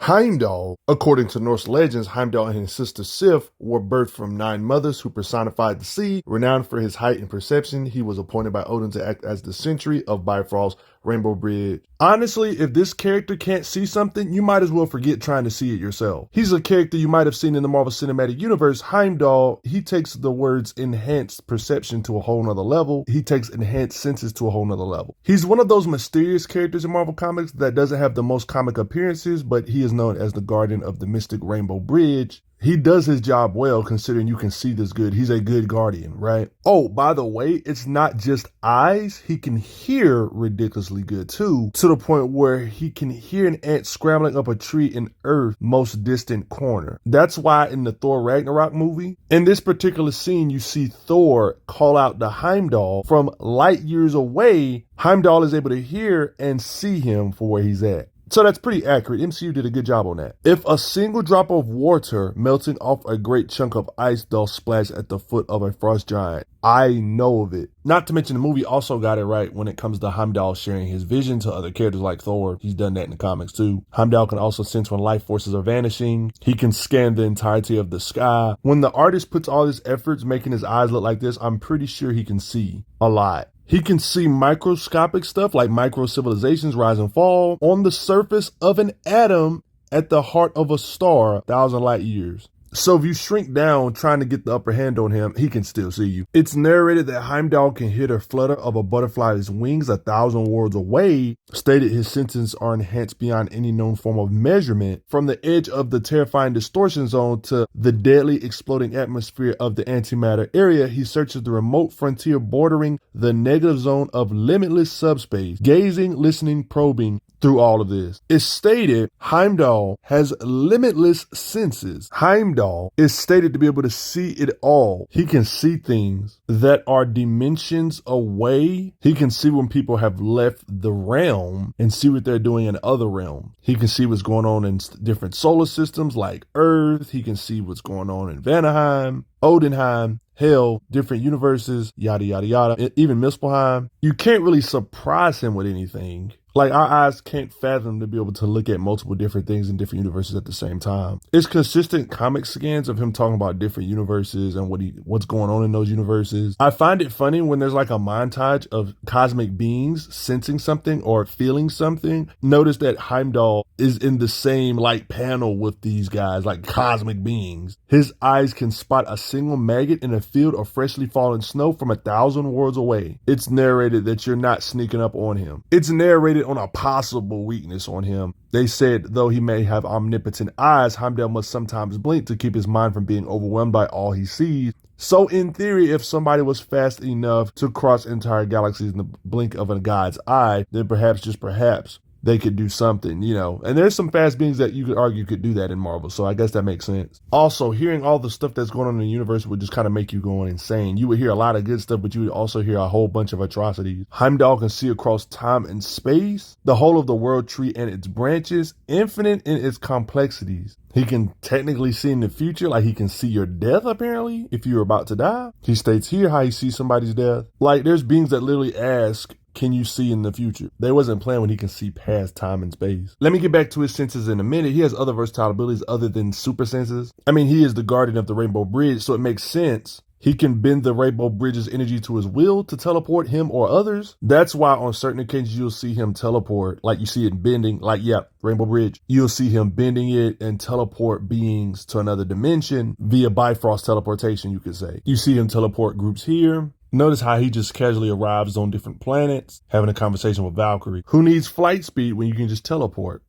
Heimdall. According to Norse legends, Heimdall and his sister Sif were birthed from 9 mothers who personified the sea. Renowned for his height and perception, he was appointed by Odin to act as the sentry of Bifrost's Rainbow Bridge. Honestly, if this character can't see something, you might as well forget trying to see it yourself. He's a character you might have seen in the Marvel Cinematic Universe. Heimdall, he takes the words enhanced perception to a whole nother level. He takes enhanced senses to a whole nother level. He's one of those mysterious characters in Marvel Comics that doesn't have the most comic appearances, but he is known as the guardian of the mystic Rainbow Bridge. He does his job well, considering you can see this good. He's a good guardian, right? Oh, by the way, it's not just eyes. He can hear ridiculously good too, to the point where he can hear an ant scrambling up a tree in Earth's most distant corner. That's why in the Thor Ragnarok movie, in this particular scene, you see Thor call out to Heimdall from light years away. Heimdall is able to hear and see him for where he's at. So that's pretty accurate. MCU did a good job on that. If a single drop of water melting off a great chunk of ice does splash at the foot of a frost giant, I know of it. Not to mention the movie also got it right when it comes to Heimdall sharing his vision to other characters like Thor. He's done that in the comics too. Heimdall can also sense when life forces are vanishing. He can scan the entirety of the sky. When the artist puts all his efforts making his eyes look like this, I'm pretty sure he can see a lot. He can see microscopic stuff like micro civilizations rise and fall on the surface of an atom at the heart of a star, 1,000 light years. So if you shrink down trying to get the upper hand on him, he can still see you. It's narrated that Heimdall can hear the flutter of a butterfly's wings 1,000 worlds away, stated his senses are enhanced beyond any known form of measurement. From the edge of the terrifying distortion zone to the deadly exploding atmosphere of the antimatter area, he searches the remote frontier bordering the negative zone of limitless subspace, gazing, listening, probing through all of this. It's stated Heimdall has limitless senses. Heimdall is stated to be able to see it all. He can see things that are dimensions away. He can see when people have left the realm and see what they're doing in other realms. He can see what's going on in different solar systems like Earth. He can see what's going on in Vanaheim, Odinheim, Hell, different universes, yada, yada, yada, even Muspelheim. You can't really surprise him with anything. Like, our eyes can't fathom to be able to look at multiple different things in different universes at the same time. It's consistent comic scans of him talking about different universes and what's going on in those universes. I find it funny when there's like a montage of cosmic beings sensing something or feeling something. Notice that Heimdall is in the same like panel with these guys, like cosmic beings. His eyes can spot a single maggot in a field of freshly fallen snow from 1,000 worlds away. It's narrated that you're not sneaking up on him. It's narrated on a possible weakness on him. They said though he may have omnipotent eyes, Heimdall must sometimes blink to keep his mind from being overwhelmed by all he sees. So in theory, if somebody was fast enough to cross entire galaxies in the blink of a god's eye, then perhaps, just perhaps, they could do something, you know. And there's some fast beings that you could argue could do that in Marvel, so I guess that makes sense. Also, hearing all the stuff that's going on in the universe would just kind of make you going insane. You would hear a lot of good stuff, but you would also hear a whole bunch of atrocities. Heimdall can see across time and space, the whole of the world tree and its branches, infinite in its complexities. He can technically see in the future, like he can see your death apparently, if you're about to die. He states here how he sees somebody's death. Like, there's beings that literally ask, can you see in the future? They wasn't playing when he can see past time and space. Let me get back to his senses in a minute. He has other versatile abilities other than super senses. I mean, he is the guardian of the Rainbow Bridge, so it makes sense. He can bend the Rainbow Bridge's energy to his will to teleport him or others. That's why on certain occasions you'll see him teleport, like you see it bending, like, yeah, Rainbow Bridge. You'll see him bending it and teleport beings to another dimension via Bifrost teleportation, you could say. You see him teleport groups here. Notice how he just casually arrives on different planets, having a conversation with Valkyrie. Who needs flight speed when you can just teleport?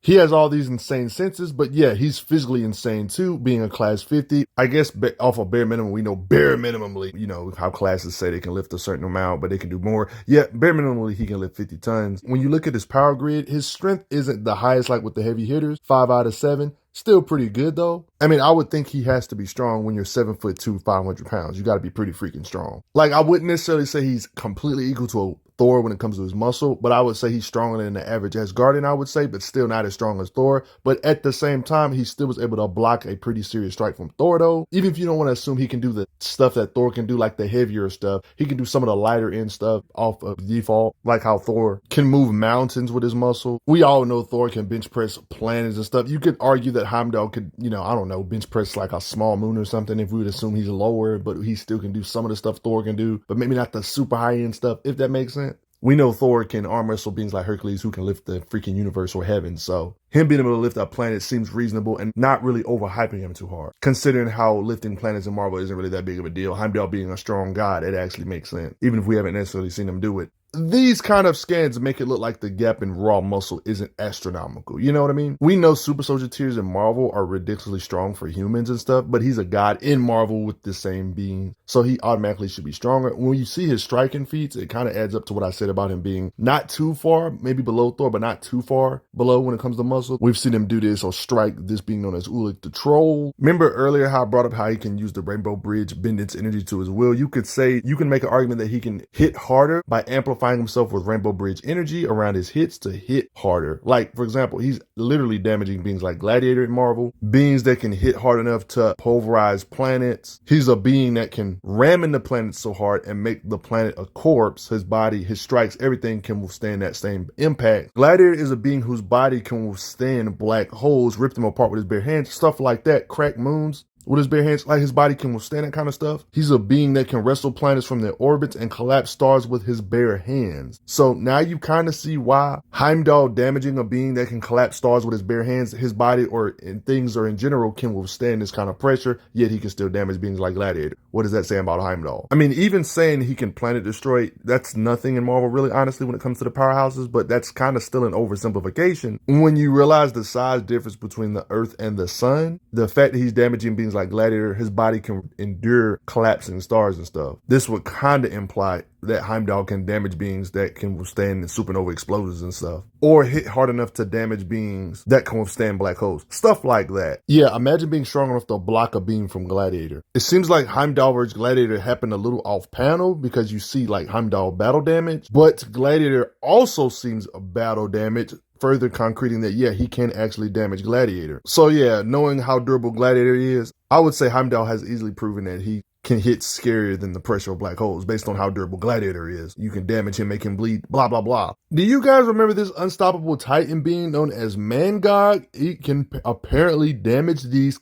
He has all these insane senses, but yeah, he's physically insane too, being a class 50. I guess off of bare minimum, we know bare minimally, you know, how classes say they can lift a certain amount, but they can do more. Yeah, bare minimally, he can lift 50 tons. When you look at his power grid, his strength isn't the highest like with the heavy hitters, 5 out of 7. Still pretty good though. I mean, I would think he has to be strong when you're 7'2", 500 pounds. You got to be pretty freaking strong. Like, I wouldn't necessarily say he's completely equal to Thor when it comes to his muscle, but I would say he's stronger than the average Asgardian, I would say, but still not as strong as Thor. But at the same time, he still was able to block a pretty serious strike from Thor, though. Even if you don't want to assume he can do the stuff that Thor can do, like the heavier stuff, he can do some of the lighter end stuff off of default, like how Thor can move mountains with his muscle. We all know Thor can bench press planets and stuff. You could argue that Heimdall could, I don't know, bench press like a small moon or something if we would assume he's lower, but he still can do some of the stuff Thor can do, but maybe not the super high end stuff, if that makes sense. We know Thor can arm wrestle beings like Hercules who can lift the freaking universe or heaven, so him being able to lift up planets seems reasonable and not really overhyping him too hard. Considering how lifting planets in Marvel isn't really that big of a deal, Heimdall being a strong god, it actually makes sense, even if we haven't necessarily seen him do it. These kind of scans make it look like the gap in raw muscle isn't astronomical. You know what I mean? We know super soldier tiers in Marvel are ridiculously strong for humans and stuff, but he's a god in Marvel with the same being, so he automatically should be stronger. When you see his striking feats, it kind of adds up to what I said about him being not too far, maybe below Thor, but not too far below when it comes to muscle. We've seen him do this or strike, this being known as Ulik the Troll. Remember earlier how I brought up how he can use the Rainbow Bridge, bend its energy to his will? You could make an argument that he can hit harder by amplifying himself with Rainbow Bridge energy around his hits to hit harder. Like, for example, he's literally damaging beings like Gladiator in Marvel, beings that can hit hard enough to pulverize planets. He's a being that can ram into planets so hard and make the planet a corpse. His body, his strikes, everything can withstand that same impact. Gladiator is a being whose body can withstand black holes, rip them apart with his bare hands, stuff like that, crack moons with his bare hands, like his body can withstand that kind of stuff. He's a being that can wrestle planets from their orbits and collapse stars with his bare hands. So now you kind of see why Heimdall damaging a being that can collapse stars with his bare hands, his body things in general can withstand this kind of pressure, yet he can still damage beings like Gladiator. What does that say about Heimdall? I mean, even saying he can planet destroy, that's nothing in Marvel really, honestly, when it comes to the powerhouses, but that's kind of still an oversimplification. When you realize the size difference between the Earth and the Sun, the fact that he's damaging beings like Gladiator, his body can endure collapsing stars and stuff. This would kind of imply that Heimdall can damage beings that can withstand supernova explosions and stuff, or hit hard enough to damage beings that can withstand black holes, stuff like that. Yeah, imagine being strong enough to block a beam from Gladiator. It seems like Heimdall versus Gladiator happened a little off panel because you see like Heimdall battle damage, but Gladiator also seems battle damage, further concreting that, yeah, he can actually damage Gladiator. So yeah, knowing how durable Gladiator is, I would say Heimdall has easily proven that he can hit scarier than the pressure of black holes based on how durable Gladiator is. You can damage him, make him bleed, blah, blah, blah. Do you guys remember this unstoppable Titan being known as Mangog? He can apparently damage these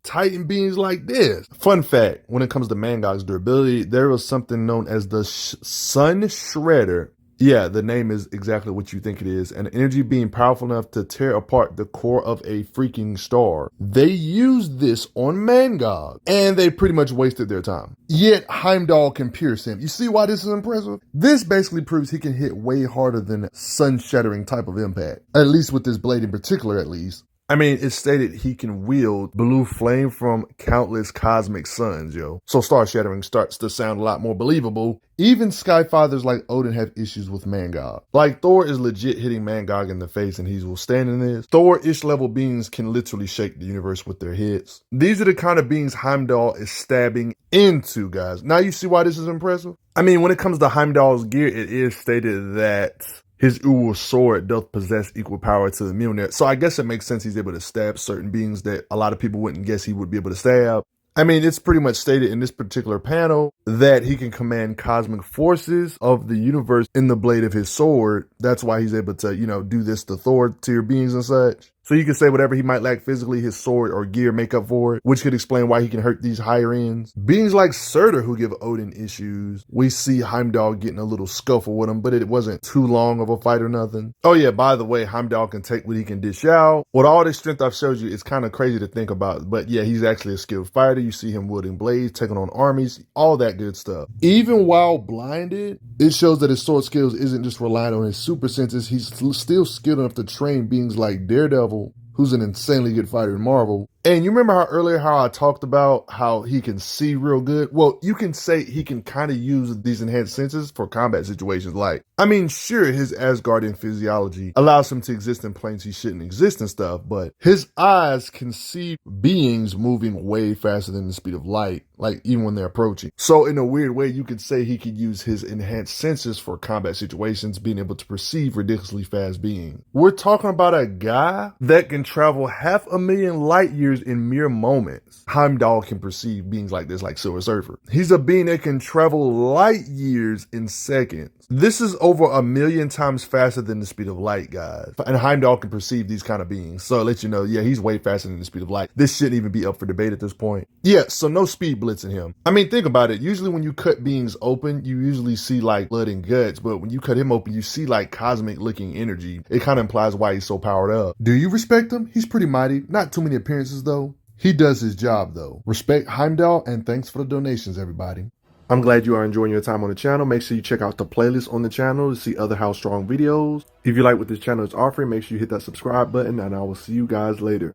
Titan beings like this. Fun fact, when it comes to Mangog's durability, there was something known as the Sun Shredder. Yeah, the name is exactly what you think it is. An energy being powerful enough to tear apart the core of a freaking star. They used this on Mangog, and they pretty much wasted their time. Yet Heimdall can pierce him. You see why this is impressive? This basically proves he can hit way harder than a sun-shattering type of impact. At least with this blade in particular, at least. I mean, it's stated he can wield blue flame from countless cosmic suns, yo. So star shattering starts to sound a lot more believable. Even Skyfathers like Odin have issues with Mangog. Like Thor is legit hitting Mangog in the face and he's withstanding this. Thor-ish level beings can literally shake the universe with their hits. These are the kind of beings Heimdall is stabbing into, guys. Now you see why this is impressive? I mean, when it comes to Heimdall's gear, it is stated that his Uru Sword doth possess equal power to the Mjolnir. So I guess it makes sense he's able to stab certain beings that a lot of people wouldn't guess he would be able to stab. I mean, it's pretty much stated in this particular panel that he can command cosmic forces of the universe in the blade of his sword. That's why he's able to, do this to Thor tier beings and such. So you can say whatever he might lack physically, his sword or gear make up for it, which could explain why he can hurt these higher ends. Beings like Surtur who give Odin issues. We see Heimdall getting a little scuffle with him, but it wasn't too long of a fight or nothing. Oh yeah, by the way, Heimdall can take what he can dish out. With all this strength I've showed you, it's kind of crazy to think about, but yeah, he's actually a skilled fighter. You see him wielding blades, taking on armies, all that good stuff. Even while blinded, it shows that his sword skills isn't just relying on his super senses. He's still skilled enough to train beings like Daredevil, who's an insanely good fighter in Marvel, And you remember how I talked about how he can see real good? Well, you can say he can kind of use these enhanced senses for combat situations. Like, I mean, sure, his Asgardian physiology allows him to exist in planes he shouldn't exist and stuff, but his eyes can see beings moving way faster than the speed of light, like even when they're approaching. So in a weird way, you could say he could use his enhanced senses for combat situations, being able to perceive ridiculously fast beings. We're talking about a guy that can travel 500,000 light years in mere moments. Heimdall can perceive beings like this, like Silver Surfer. He's a being that can travel light years in seconds. This is over 1,000,000 times faster than the speed of light, guys. And Heimdall can perceive these kind of beings. So I'll let you know, yeah, he's way faster than the speed of light. This shouldn't even be up for debate at this point. Yeah, so no speed blitzing him. I mean, think about it. Usually when you cut beings open, you usually see like blood and guts. But when you cut him open, you see like cosmic looking energy. It kind of implies why he's so powered up. Do you respect him? He's pretty mighty. Not too many appearances though. He does his job though. Respect Heimdall, and thanks for the donations, everybody. I'm glad you are enjoying your time on the channel. Make sure you check out the playlist on the channel to see other How Strong videos. If you like what this channel is offering, make sure you hit that subscribe button, and I will see you guys later.